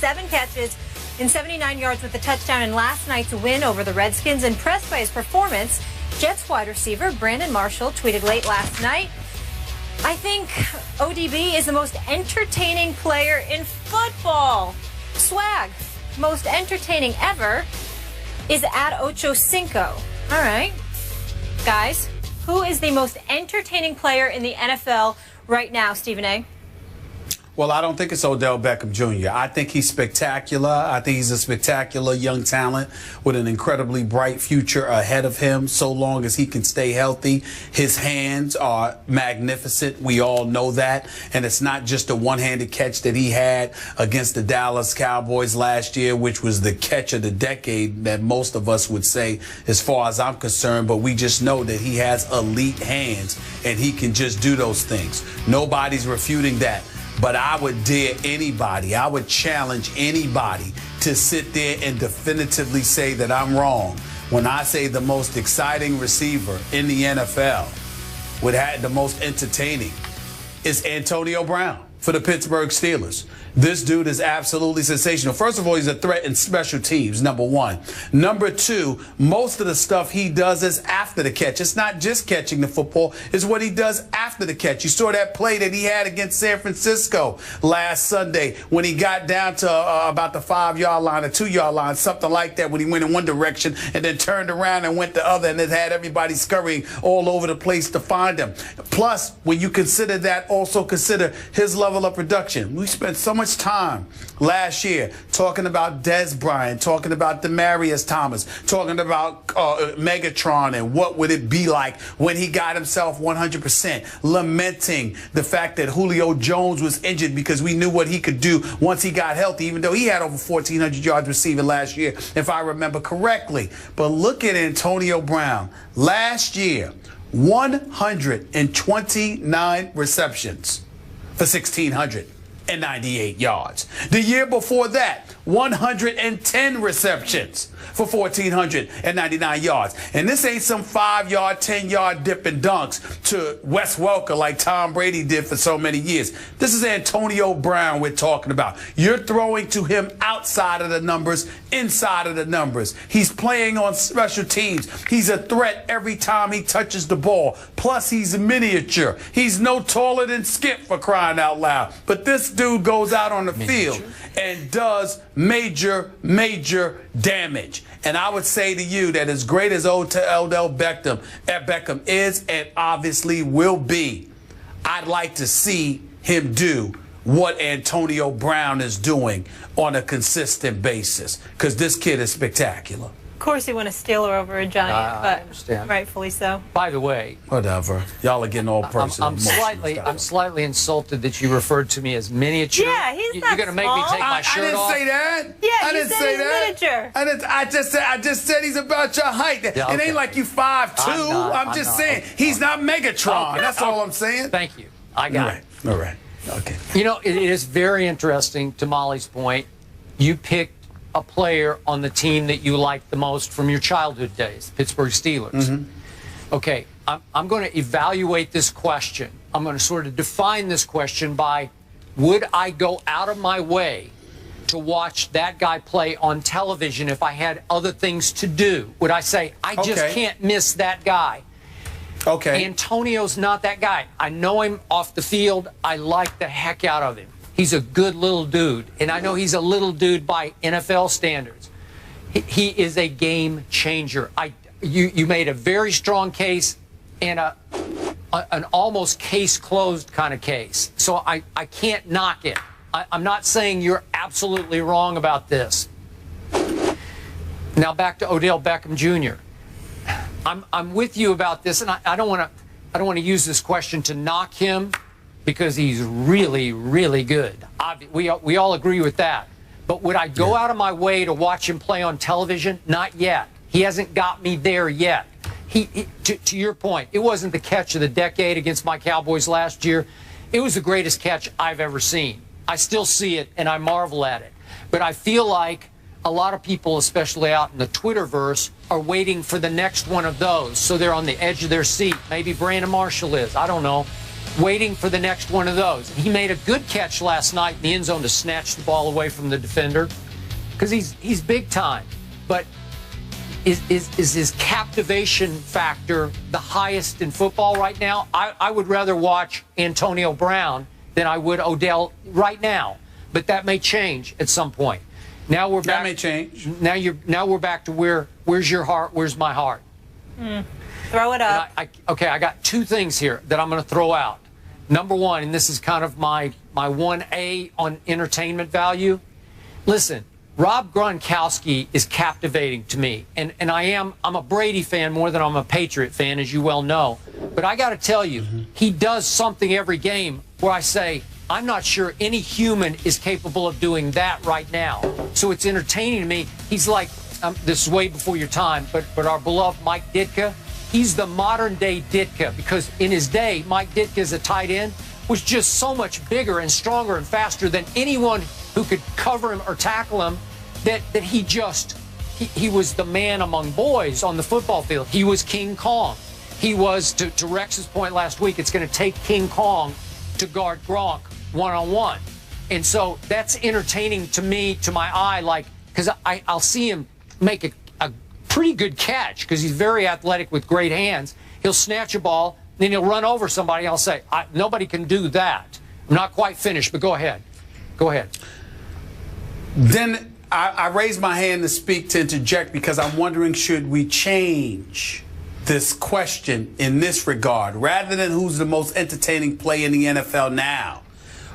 7 catches and 79 yards with a touchdown in last night's win over the Redskins. Impressed by his performance, Jets wide receiver Brandon Marshall tweeted late last night, "I think ODB is the most entertaining player in football. Swag, most entertaining ever is at Ocho Cinco." All right, guys, who is the most entertaining player in the NFL right now, Stephen A.? Well, I don't think it's Odell Beckham Jr. I think he's spectacular. I think he's a spectacular young talent with an incredibly bright future ahead of him, so long as he can stay healthy. His hands are magnificent. We all know that. And it's not just a one-handed catch that he had against the Dallas Cowboys last year, which was the catch of the decade that most of us would say, as far as I'm concerned. But we just know that he has elite hands, and he can just do those things. Nobody's refuting that. But I would dare anybody, I would challenge anybody to sit there and definitively say that I'm wrong when I say the most exciting receiver in the NFL, would have the most entertaining, is Antonio Brown for the Pittsburgh Steelers. This dude is absolutely sensational. First of all, he's a threat in special teams, number one. Number two, most of the stuff he does is after the catch. It's not just catching the football, it's what he does after the catch. You saw that play that he had against San Francisco last Sunday when he got down to about the 5-yard line or 2-yard line, something like that, when he went in one direction and then turned around and went the other, and it had everybody scurrying all over the place to find him. Plus, when you consider that, also consider his level of production. We spent so much time last year talking about Dez Bryant, talking about Demaryius Thomas, talking about Megatron and what would it be like when he got himself 100%, lamenting the fact that Julio Jones was injured because we knew what he could do once he got healthy, even though he had over 1,400 yards receiving last year, if I remember correctly. But look at Antonio Brown. Last year, 129 receptions for 1,698 yards. The year before that, 110 receptions for 1,499 yards. And this ain't some 5-yard, 10-yard dip and dunks to Wes Welker like Tom Brady did for so many years. This is Antonio Brown we're talking about. You're throwing to him outside of the numbers, inside of the numbers. He's playing on special teams. He's a threat every time he touches the ball. Plus, he's miniature. He's no taller than Skip, for crying out loud. But this dude goes out on the field and does major damage. And I would say to you that as great as Odell Beckham is and obviously will be, I'd like to see him do what Antonio Brown is doing on a consistent basis, because this kid is spectacular. Of course, you want a Steeler over a Giant, I understand. Rightfully so. By the way, whatever. Y'all are getting all personal. I'm slightly insulted that you referred to me as miniature. Yeah, he's not You're going to make me take my shirt off? I didn't say that. Yeah, I didn't say that. Miniature. I just said he's about your height. Yeah, It ain't like you 5'2". I'm just saying he's not Megatron. That's all I'm saying. Thank you. I got it. All right. Okay. You know, it is very interesting, to Molly's point. You picked a player on the team that you liked the most from your childhood days, Pittsburgh Steelers. Okay, I'm going to evaluate this question. I'm going to sort of define this question by, would I go out of my way to watch that guy play on television if I had other things to do? Would I say, I just can't miss that guy? Okay. Antonio's not that guy. I know him off the field. I like the heck out of him. He's a good little dude, and I know he's a little dude by NFL standards. He is a game changer. You made a very strong case and an almost case closed kind of case. So I can't knock it. I'm not saying you're absolutely wrong about this. Now back to Odell Beckham Jr. I'm with you about this, and I don't want to use this question to knock him, because he's really good. We all agree with that. But would I go out of my way to watch him play on television? Not yet. He hasn't got me there yet. To your point, it wasn't the catch of the decade against my Cowboys last year. It was the greatest catch I've ever seen. I still see it, and I marvel at it. But I feel like a lot of people, especially out in the Twitterverse, are waiting for the next one of those. So they're on the edge of their seat. Maybe Brandon Marshall is. I don't know. waiting for the next one of those. He made a good catch last night in the end zone to snatch the ball away from the defender because he's big time. But is his captivation factor the highest in football right now? I would rather watch Antonio Brown than I would Odell right now. But that may change at some point. Now we're back. That may change. Now we're back to where's your heart? Where's my heart? Throw it up. Okay, I got two things here that I'm going to throw out. Number one, and this is kind of my 1A on entertainment value. Listen, Rob Gronkowski is captivating to me, and I'm a Brady fan more than I'm a Patriot fan, as you well know. But I got to tell you, he does something every game where I say, I'm not sure any human is capable of doing that right now. So it's entertaining to me. He's like, this is way before your time, but our beloved Mike Ditka, he's the modern day Ditka, because in his day, Mike Ditka as a tight end was just so much bigger and stronger and faster than anyone who could cover him or tackle him, that he was the man among boys on the football field. He was King Kong. He was, to Rex's point last week, it's going to take King Kong to guard Gronk one-on-one. And so that's entertaining to me, to my eye, like, because I'll see him make a pretty good catch because he's very athletic with great hands. He'll snatch a ball, then he'll run over somebody. I'll say, nobody can do that. I'm not quite finished, but go ahead. Go ahead. Then I raise my hand to speak, to interject, because I'm wondering, should we change this question in this regard? Rather than who's the most entertaining player in the NFL now,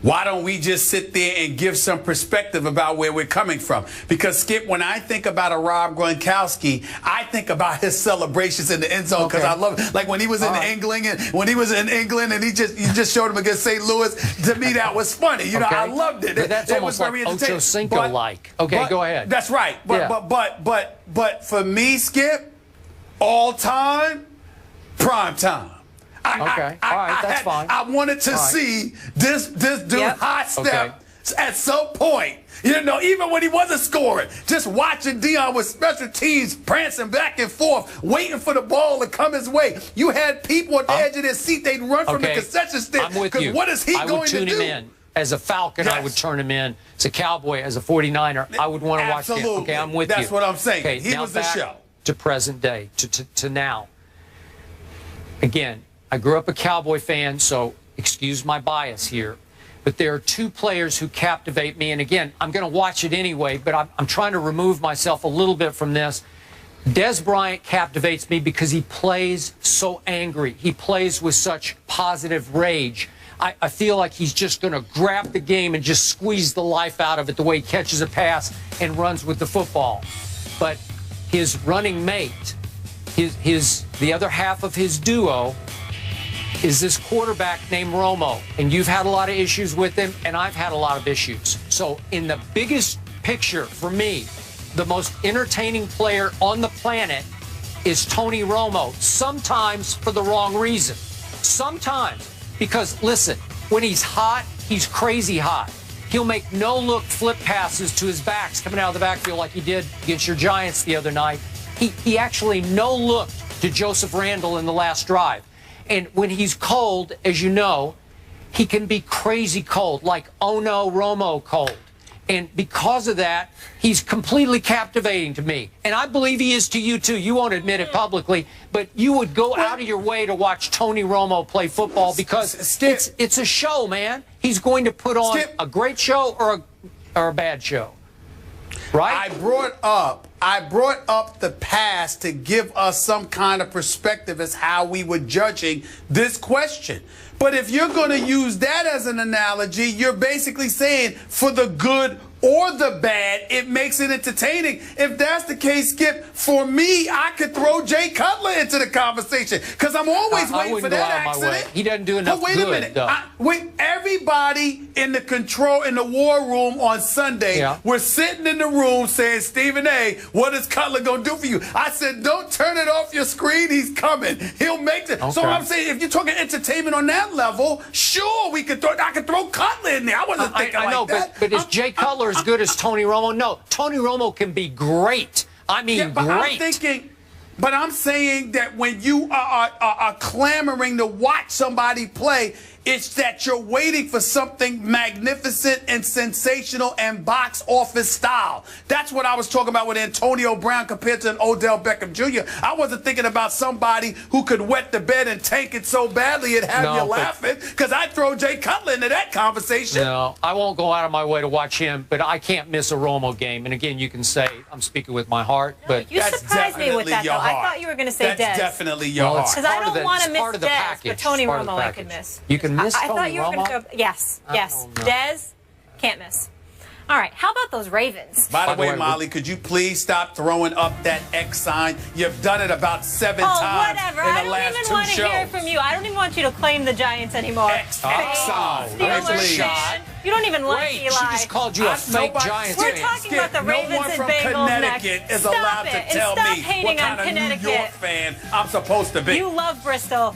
why don't we just sit there and give some perspective about where we're coming from? Because, Skip, when I think about a Rob Gronkowski, I think about his celebrations in the end zone, because I love it. Like when he was in England, and you just showed him against St. Louis. To me, that was funny. You know, I loved it. But that's it almost was very like Ocho entertaining. Cinco-like. Okay, go ahead. That's right. But for me, Skip, all time, prime time. All right, that's fine. I wanted to see this dude high step at some point. You know, even when he wasn't scoring, just watching Dion with special teams prancing back and forth, waiting for the ball to come his way. You had people at the edge of their seat; they'd run from the concession stand. I'm with you. What is he going to do? I would tune him in. As a Falcon, I would turn him in. As a Cowboy, as a 49er, I would want to watch him. Okay, I'm with you. That's what I'm saying. Okay, he was the show. To present day, to now. Again, I grew up a Cowboy fan, so excuse my bias here. But there are two players who captivate me. And again, I'm going to watch it anyway, but I'm trying to remove myself a little bit from this. Des Bryant captivates me because he plays so angry. He plays with such positive rage. I feel like he's just going to grab the game and just squeeze the life out of it the way he catches a pass and runs with the football. But his running mate, the other half of his duo, is this quarterback named Romo. And you've had a lot of issues with him, and I've had a lot of issues. So in the biggest picture for me, the most entertaining player on the planet is Tony Romo, sometimes for the wrong reason. Sometimes. Because, listen, when he's hot, he's crazy hot. He'll make no-look flip passes to his backs coming out of the backfield like he did against your Giants the other night. He actually no-looked to Joseph Randle in the last drive. And when he's cold, as you know, he can be crazy cold, like oh no, Romo cold. And because of that, he's completely captivating to me. And I believe he is to you, too. You won't admit it publicly, but you would go out of your way to watch Tony Romo play football because it's a show, man. He's going to put on a great show or a bad show. Right? I brought up the past to give us some kind of perspective as how we were judging this question. But if you're going to use that as an analogy, you're basically saying for the good or the bad, it makes it entertaining. If that's the case, Skip, for me, I could throw Jay Cutler into the conversation because I'm always waiting for that accident. He doesn't do enough good. But wait a minute. Everybody in the war room on Sunday, we're sitting in the room saying, Stephen A., what is Cutler going to do for you? I said, don't turn it off your screen. He's coming. He'll make it. Okay. So I'm saying, if you're talking entertainment on that level, sure, I could throw Cutler in there. I wasn't thinking like that. But is Jay Cutler as good as Tony Romo? No, Tony Romo can be great. I mean, great. But I'm saying that when you are clamoring to watch somebody play, It's that you're waiting for something magnificent and sensational and box office style. That's what I was talking about with Antonio Brown compared to an Odell Beckham Jr. I wasn't thinking about somebody who could wet the bed and tank it so badly it have you laughing, because I'd throw Jay Cutler into that conversation. No, I won't go out of my way to watch him, but I can't miss a Romo game. And again, you can say I'm speaking with my heart, but you surprised me with that, though. I thought you were going to say Dez. That's definitely your heart. Because I don't want to miss Dez, but Tony Romo I could miss. You can miss I Tony thought you were Romo? going to go. Yes. Dez, can't miss. All right, how about those Ravens? By the way, Molly, could you please stop throwing up that X sign? You've done it about 7 times whatever. in the last 2 shows. I don't even want to hear it from you. I don't even want you to claim the Giants anymore. X sign. Steelers fan. You don't even like Eli. She just called you a fake Giants We're fan. talking about the Ravens no one and from Bengals Connecticut next. is Stop allowed it. to tell and stop me hating what on kind of Connecticut. New York fan I'm supposed to be. You love Bristol.